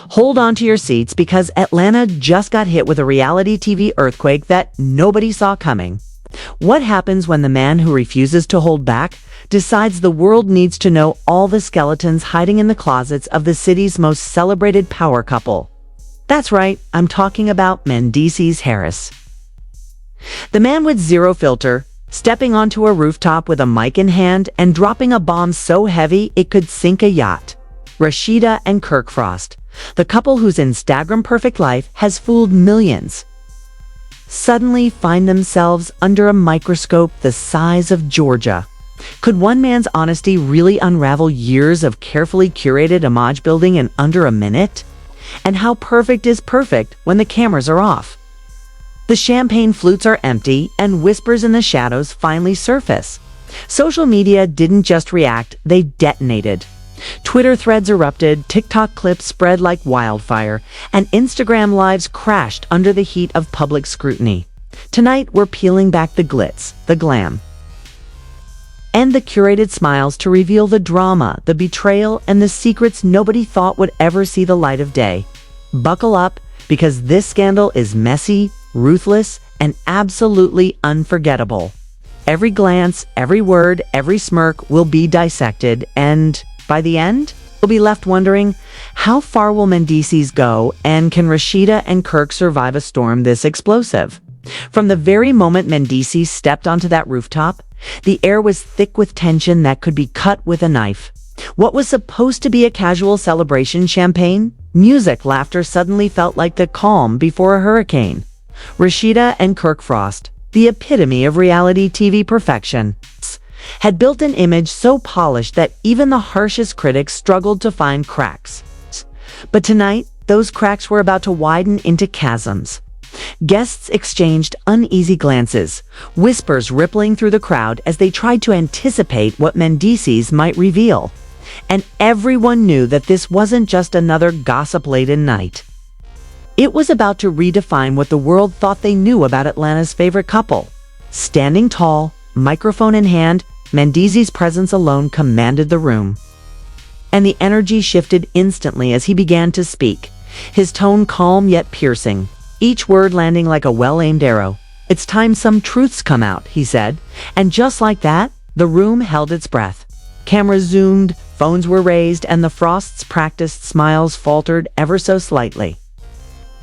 Hold on to your seats because Atlanta just got hit with a reality TV earthquake that nobody saw coming. What happens when the man who refuses to hold back decides the world needs to know all the skeletons hiding in the closets of the city's most celebrated power couple? That's right, I'm talking about Mendeecees Harris. The man with zero filter, stepping onto a rooftop with a mic in hand and dropping a bomb so heavy it could sink a yacht. Rasheeda and Kirk, the couple whose Instagram-perfect life has fooled millions, suddenly find themselves under a microscope the size of Georgia. Could one man's honesty really unravel years of carefully curated image building in under a minute? And how perfect is perfect when the cameras are off? The champagne flutes are empty and whispers in the shadows finally surface. Social media didn't just react, they detonated. Twitter threads erupted, TikTok clips spread like wildfire, and Instagram lives crashed under the heat of public scrutiny. Tonight, we're peeling back the glitz, the glam, and the curated smiles to reveal the drama, the betrayal, and the secrets nobody thought would ever see the light of day. Buckle up, because this scandal is messy, ruthless, and absolutely unforgettable. Every glance, every word, every smirk will be dissected, and by the end, we'll be left wondering, how far will Mendeecees go, and can Rasheeda and Kirk survive a storm this explosive? From the very moment Mendeecees stepped onto that rooftop, the air was thick with tension that could be cut with a knife. What was supposed to be a casual celebration, champagne, music, laughter, suddenly felt like the calm before a hurricane. Rasheeda and Kirk, the epitome of reality TV perfection, had built an image so polished that even the harshest critics struggled to find cracks. But tonight, those cracks were about to widen into chasms. Guests exchanged uneasy glances, whispers rippling through the crowd as they tried to anticipate what Mendeecees might reveal. And everyone knew that this wasn't just another gossip-laden night. It was about to redefine what the world thought they knew about Atlanta's favorite couple. Standing tall, microphone in hand, Mendeecees' presence alone commanded the room. And the energy shifted instantly as he began to speak, his tone calm yet piercing, each word landing like a well-aimed arrow. "It's time some truths come out," he said, and just like that, the room held its breath. Cameras zoomed, phones were raised, and the Frost's practiced smiles faltered ever so slightly.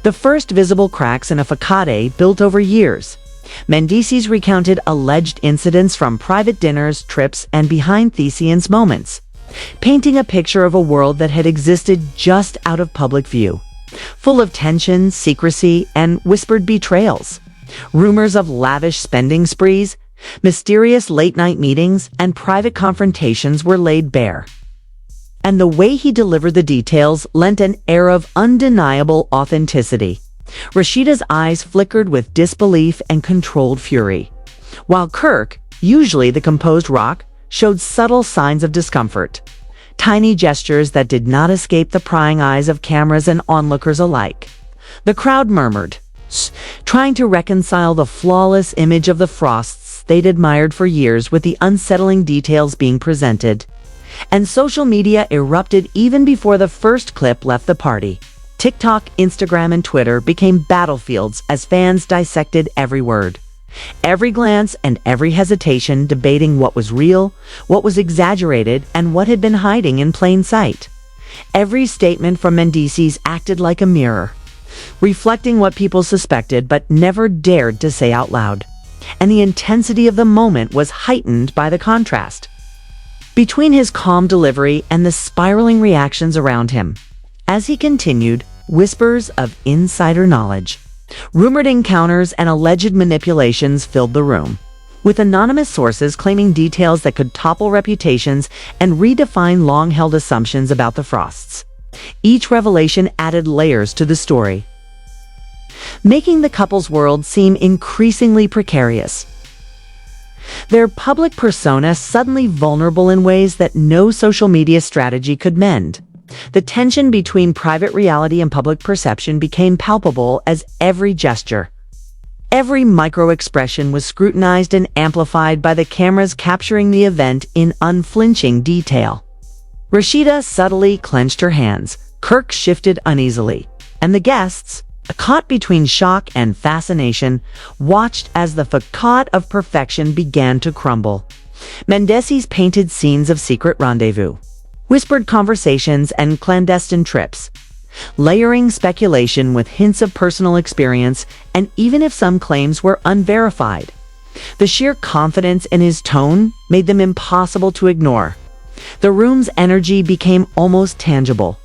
The first visible cracks in a facade built over years. Mendeecees recounted alleged incidents from private dinners, trips, and behind-the-scenes moments, painting a picture of a world that had existed just out of public view, full of tension, secrecy, and whispered betrayals. Rumors of lavish spending sprees, mysterious late-night meetings, and private confrontations were laid bare. And the way he delivered the details lent an air of undeniable authenticity. Rasheeda's eyes flickered with disbelief and controlled fury, while Kirk, usually the composed rock, showed subtle signs of discomfort. Tiny gestures that did not escape the prying eyes of cameras and onlookers alike. The crowd murmured, trying to reconcile the flawless image of the Frosts they'd admired for years with the unsettling details being presented. And social media erupted even before the first clip left the party. TikTok, Instagram, and Twitter became battlefields as fans dissected every word, every glance, and every hesitation, debating what was real, what was exaggerated, and what had been hiding in plain sight. Every statement from Mendeecees acted like a mirror, reflecting what people suspected but never dared to say out loud. And the intensity of the moment was heightened by the contrast between his calm delivery and the spiraling reactions around him. As he continued, whispers of insider knowledge, rumored encounters, and alleged manipulations filled the room, with anonymous sources claiming details that could topple reputations and redefine long-held assumptions about the Frosts. Each revelation added layers to the story, making the couple's world seem increasingly precarious. Their public persona suddenly vulnerable in ways that no social media strategy could mend. The tension between private reality and public perception became palpable as every gesture, every micro-expression was scrutinized and amplified by the cameras capturing the event in unflinching detail. Rasheeda subtly clenched her hands, Kirk shifted uneasily, and the guests, caught between shock and fascination, watched as the facade of perfection began to crumble. Mendeecees painted scenes of secret rendezvous, whispered conversations, and clandestine trips, layering speculation with hints of personal experience, and even if some claims were unverified. The sheer confidence in his tone made them impossible to ignore. The room's energy became almost tangible,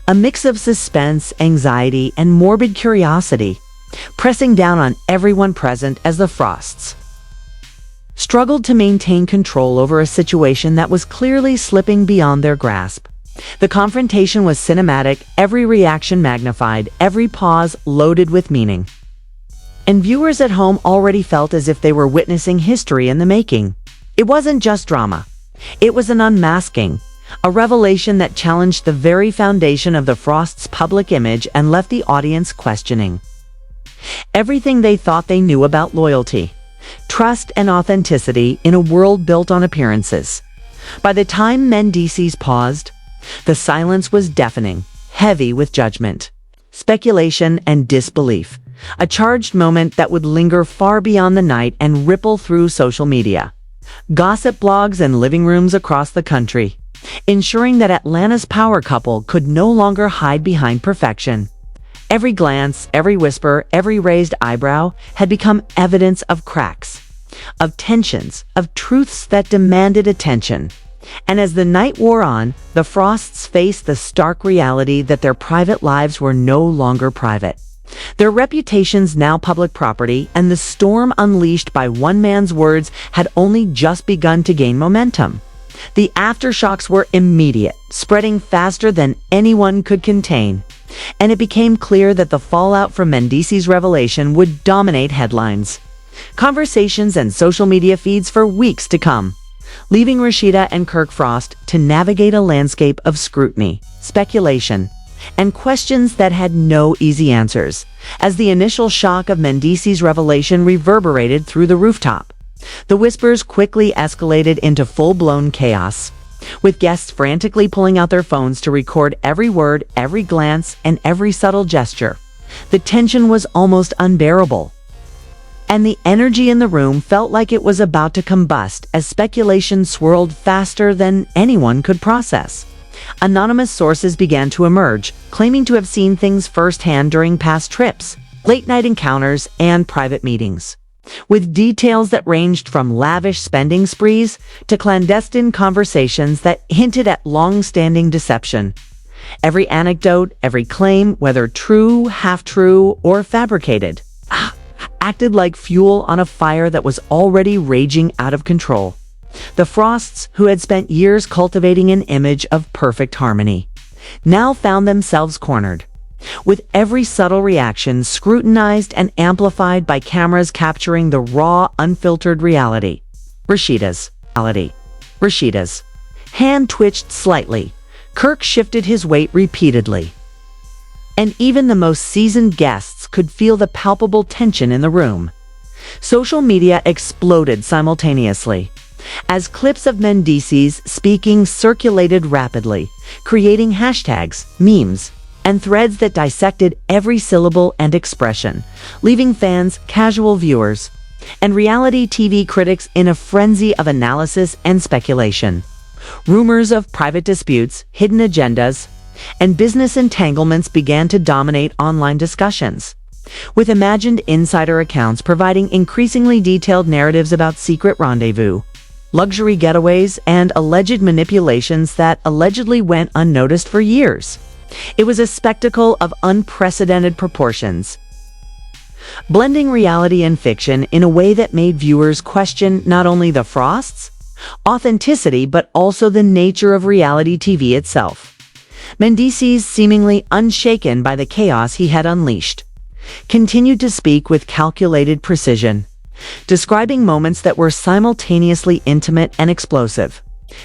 a mix of suspense, anxiety, and morbid curiosity, pressing down on everyone present as the Frosts struggled to maintain control over a situation that was clearly slipping beyond their grasp. The confrontation was cinematic, every reaction magnified, every pause loaded with meaning. And viewers at home already felt as if they were witnessing history in the making. It wasn't just drama. It was an unmasking, a revelation that challenged the very foundation of the Frosts' public image and left the audience questioning everything they thought they knew about loyalty, trust, and authenticity in a world built on appearances. By the time Mendeecees paused, the silence was deafening, heavy with judgment, speculation, and disbelief, a charged moment that would linger far beyond the night and ripple through social media, gossip blogs, and living rooms across the country, ensuring that Atlanta's power couple could no longer hide behind perfection. Every glance, every whisper, every raised eyebrow had become evidence of cracks, of tensions, of truths that demanded attention. And as the night wore on, the Frosts faced the stark reality that their private lives were no longer private. Their reputations now public property, and the storm unleashed by one man's words had only just begun to gain momentum. The aftershocks were immediate, spreading faster than anyone could contain, and it became clear that the fallout from Mendeecees' revelation would dominate headlines, conversations, and social media feeds for weeks to come, leaving Rasheeda and Kirk Frost to navigate a landscape of scrutiny, speculation, and questions that had no easy answers, as the initial shock of Mendeecees' revelation reverberated through the rooftop. The whispers quickly escalated into full-blown chaos, with guests frantically pulling out their phones to record every word, every glance, and every subtle gesture. The tension was almost unbearable, and the energy in the room felt like it was about to combust as speculation swirled faster than anyone could process. Anonymous sources began to emerge, claiming to have seen things firsthand during past trips, late-night encounters, and private meetings, with details that ranged from lavish spending sprees to clandestine conversations that hinted at long-standing deception. Every anecdote, every claim, whether true, half-true, or fabricated, acted like fuel on a fire that was already raging out of control. The Frosts, who had spent years cultivating an image of perfect harmony, now found themselves cornered, with every subtle reaction scrutinized and amplified by cameras capturing the raw, unfiltered reality. Rasheeda's hand twitched slightly. Kirk shifted his weight repeatedly, and even the most seasoned guests could feel the palpable tension in the room. Social media exploded simultaneously, as clips of Mendeecees speaking circulated rapidly, creating hashtags, memes, and threads that dissected every syllable and expression, leaving fans, casual viewers, and reality TV critics in a frenzy of analysis and speculation. Rumors of private disputes, hidden agendas, and business entanglements began to dominate online discussions, with imagined insider accounts providing increasingly detailed narratives about secret rendezvous, luxury getaways, and alleged manipulations that allegedly went unnoticed for years. It was a spectacle of unprecedented proportions, blending reality and fiction in a way that made viewers question not only the Frosts' authenticity but also the nature of reality TV itself. Mendeecees, seemingly unshaken by the chaos he had unleashed, continued to speak with calculated precision, describing moments that were simultaneously intimate and explosive,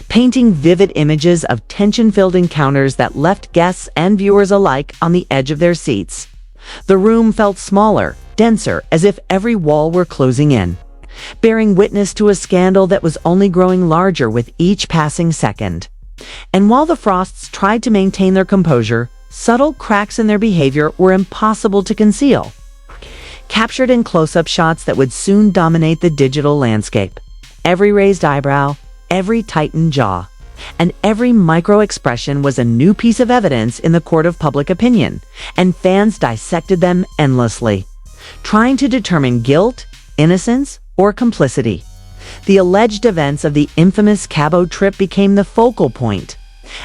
painting vivid images of tension-filled encounters that left guests and viewers alike on the edge of their seats. The room felt smaller, denser, as if every wall were closing in, bearing witness to a scandal that was only growing larger with each passing second. And while the Frosts tried to maintain their composure, subtle cracks in their behavior were impossible to conceal, captured in close-up shots that would soon dominate the digital landscape. Every raised eyebrow, every tightened jaw, and every micro-expression was a new piece of evidence in the court of public opinion, and fans dissected them endlessly, trying to determine guilt, innocence, or complicity. The alleged events of the infamous Cabo trip became the focal point,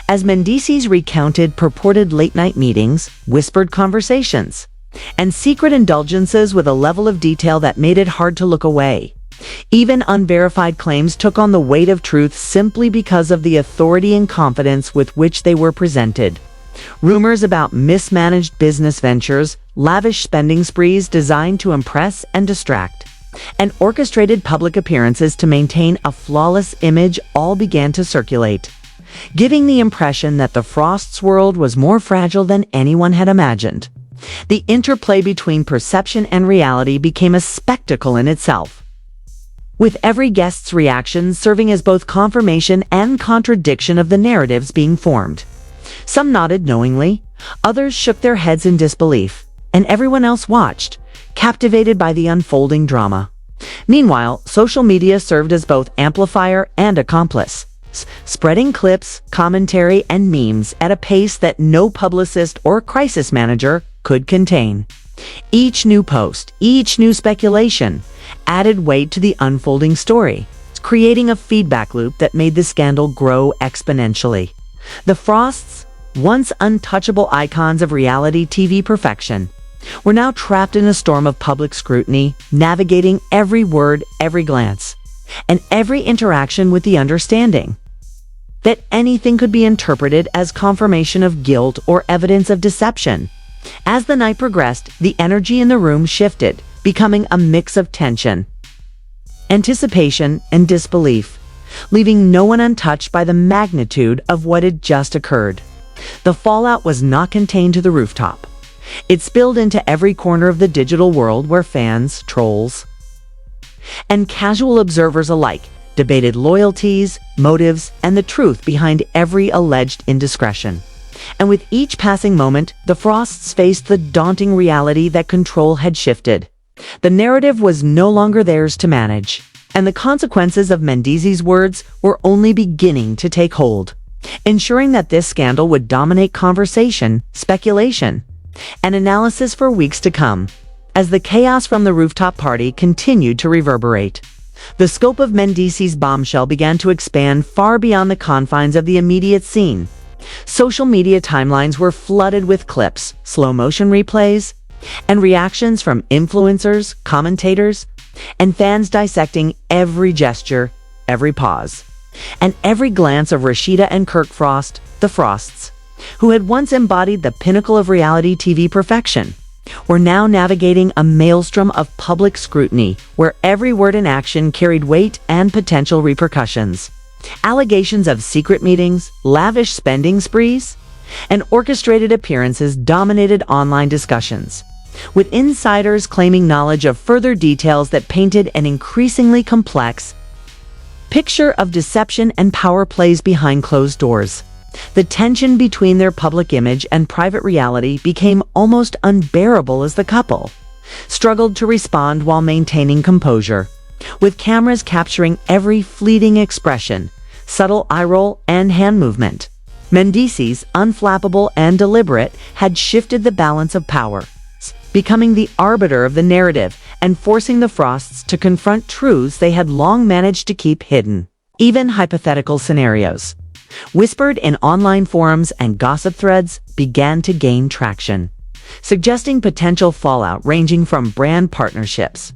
as Mendeecees recounted purported late-night meetings, whispered conversations, and secret indulgences with a level of detail that made it hard to look away. Even unverified claims took on the weight of truth simply because of the authority and confidence with which they were presented. Rumors about mismanaged business ventures, lavish spending sprees designed to impress and distract, and orchestrated public appearances to maintain a flawless image all began to circulate, giving the impression that the Frosts' world was more fragile than anyone had imagined. The interplay between perception and reality became a spectacle in itself, with every guest's reaction serving as both confirmation and contradiction of the narratives being formed. Some nodded knowingly, others shook their heads in disbelief, and everyone else watched, captivated by the unfolding drama. Meanwhile, social media served as both amplifier and accomplice, spreading clips, commentary, and memes at a pace that no publicist or crisis manager could contain. Each new post, each new speculation, added weight to the unfolding story, creating a feedback loop that made the scandal grow exponentially. The Frosts, once untouchable icons of reality TV perfection, were now trapped in a storm of public scrutiny, navigating every word, every glance, and every interaction with the understanding that anything could be interpreted as confirmation of guilt or evidence of deception. As the night progressed, the energy in the room shifted, becoming a mix of tension, anticipation, and disbelief, leaving no one untouched by the magnitude of what had just occurred. The fallout was not contained to the rooftop. It spilled into every corner of the digital world where fans, trolls, and casual observers alike debated loyalties, motives, and the truth behind every alleged indiscretion. And with each passing moment, the Frosts faced the daunting reality that control had shifted. The narrative was no longer theirs to manage, and the consequences of Mendeecees' words were only beginning to take hold, ensuring that this scandal would dominate conversation, speculation, and analysis for weeks to come. As the chaos from the rooftop party continued to reverberate, the scope of Mendeecees' bombshell began to expand far beyond the confines of the immediate scene. Social media timelines were flooded with clips, slow-motion replays, and reactions from influencers, commentators, and fans dissecting every gesture, every pause, and every glance of Rasheeda and Kirk Frost, the Frosts, who had once embodied the pinnacle of reality TV perfection, were now navigating a maelstrom of public scrutiny where every word and action carried weight and potential repercussions. Allegations of secret meetings, lavish spending sprees, and orchestrated appearances dominated online discussions, with insiders claiming knowledge of further details that painted an increasingly complex picture of deception and power plays behind closed doors. The tension between their public image and private reality became almost unbearable as the couple struggled to respond while maintaining composure, with cameras capturing every fleeting expression, subtle eye roll, and hand movement. Mendeecees, unflappable and deliberate, had shifted the balance of power, becoming the arbiter of the narrative and forcing the Frosts to confront truths they had long managed to keep hidden. Even hypothetical scenarios, whispered in online forums and gossip threads, began to gain traction, suggesting potential fallout ranging from brand partnerships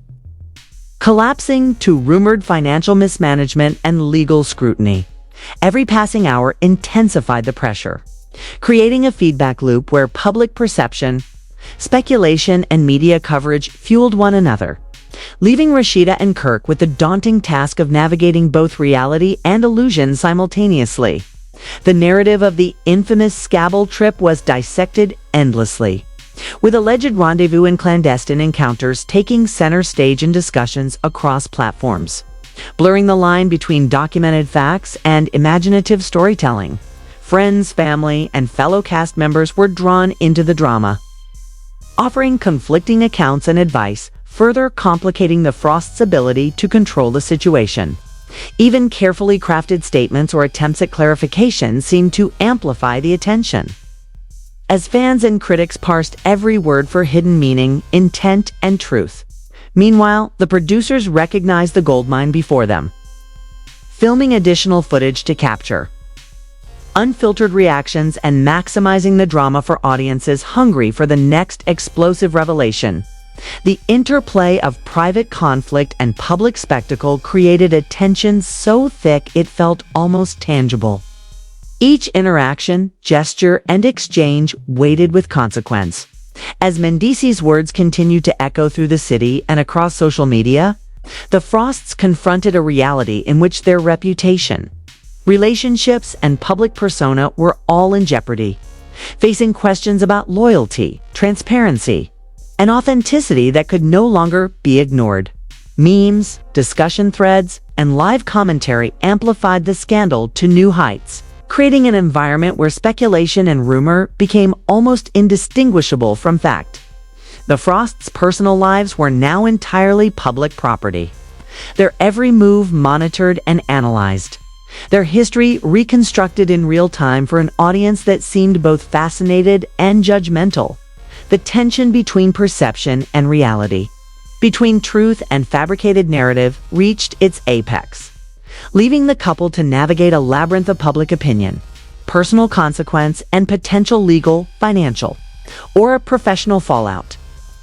collapsing to rumored financial mismanagement and legal scrutiny. Every passing hour intensified the pressure, creating a feedback loop where public perception, speculation, and media coverage fueled one another, leaving Rasheeda and Kirk with the daunting task of navigating both reality and illusion simultaneously. The narrative of the infamous Cabo trip was dissected endlessly, with alleged rendezvous and clandestine encounters taking center stage in discussions across platforms. blurring the line between documented facts and imaginative storytelling. Friends, family, and fellow cast members were drawn into the drama, offering conflicting accounts and advice, further complicating the Frosts' ability to control the situation. Even carefully crafted statements or attempts at clarification seemed to amplify the attention, as fans and critics parsed every word for hidden meaning, intent, and truth. Meanwhile, the producers recognized the goldmine before them, filming additional footage to capture unfiltered reactions and maximizing the drama for audiences hungry for the next explosive revelation. The interplay of private conflict and public spectacle created a tension so thick it felt almost tangible. Each interaction, gesture, and exchange weighted with consequence. As Mendeecees' words continued to echo through the city and across social media, the Frosts confronted a reality in which their reputation, relationships, and public persona were all in jeopardy, facing questions about loyalty, transparency, and authenticity that could no longer be ignored. Memes, discussion threads, and live commentary amplified the scandal to new heights, creating an environment where speculation and rumor became almost indistinguishable from fact. The Frosts' personal lives were now entirely public property, their every move monitored and analyzed, their history reconstructed in real time for an audience that seemed both fascinated and judgmental. The tension between perception and reality, between truth and fabricated narrative, reached its apex, leaving the couple to navigate a labyrinth of public opinion, personal consequence, and potential legal, financial, or professional fallout.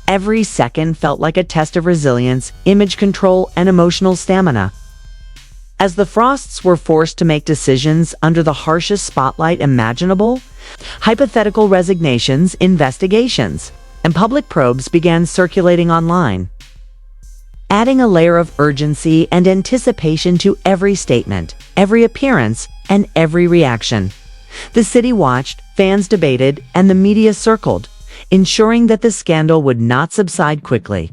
Every second felt like a test of resilience, image control, and emotional stamina. As the Frosts were forced to make decisions under the harshest spotlight imaginable, hypothetical resignations, investigations, and public probes began circulating online, adding a layer of urgency and anticipation to every statement, every appearance, and every reaction. The city watched, fans debated, and the media circled, ensuring that the scandal would not subside quickly.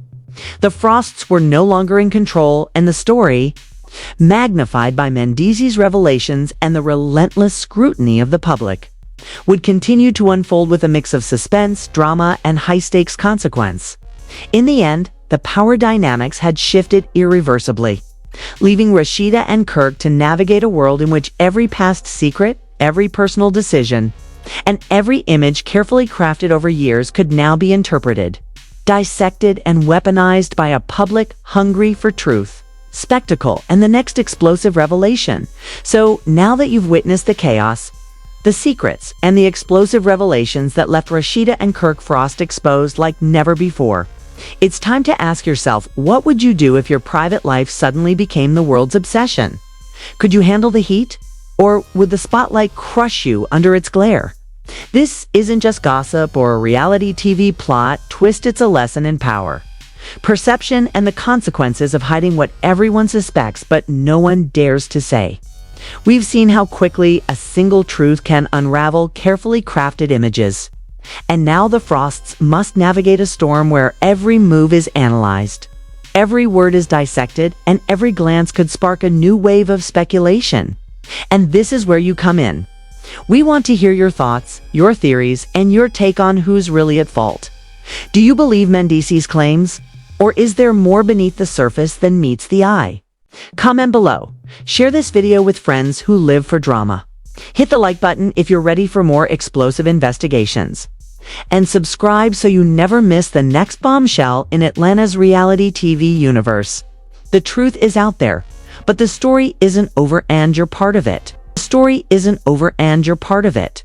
The Frosts were no longer in control, and the story, magnified by Mendeecees' revelations and the relentless scrutiny of the public, would continue to unfold with a mix of suspense, drama, and high-stakes consequence. In the end, the power dynamics had shifted irreversibly, leaving Rasheeda and Kirk to navigate a world in which every past secret, every personal decision, and every image carefully crafted over years could now be interpreted, dissected, and weaponized by a public hungry for truth, spectacle, and the next explosive revelation. So, now that you've witnessed the chaos, the secrets, and the explosive revelations that left Rasheeda and Kirk Frost exposed like never before, it's time to ask yourself, what would you do if your private life suddenly became the world's obsession? Could you handle the heat? Or would the spotlight crush you under its glare? This isn't just gossip or a reality TV plot twist, it's a lesson in power, perception, and the consequences of hiding what everyone suspects but no one dares to say. We've seen how quickly a single truth can unravel carefully crafted images. And now the Frosts must navigate a storm where every move is analyzed, every word is dissected, and every glance could spark a new wave of speculation. And this is where you come in. We want to hear your thoughts, your theories, and your take on who's really at fault. Do you believe Mendeecees' claims? Or is there more beneath the surface than meets the eye? Comment below. Share this video with friends who live for drama. Hit the like button if you're ready for more explosive investigations. And subscribe so you never miss the next bombshell in Atlanta's reality TV universe. The truth is out there, but the story isn't over and you're part of it. The story isn't over and you're part of it.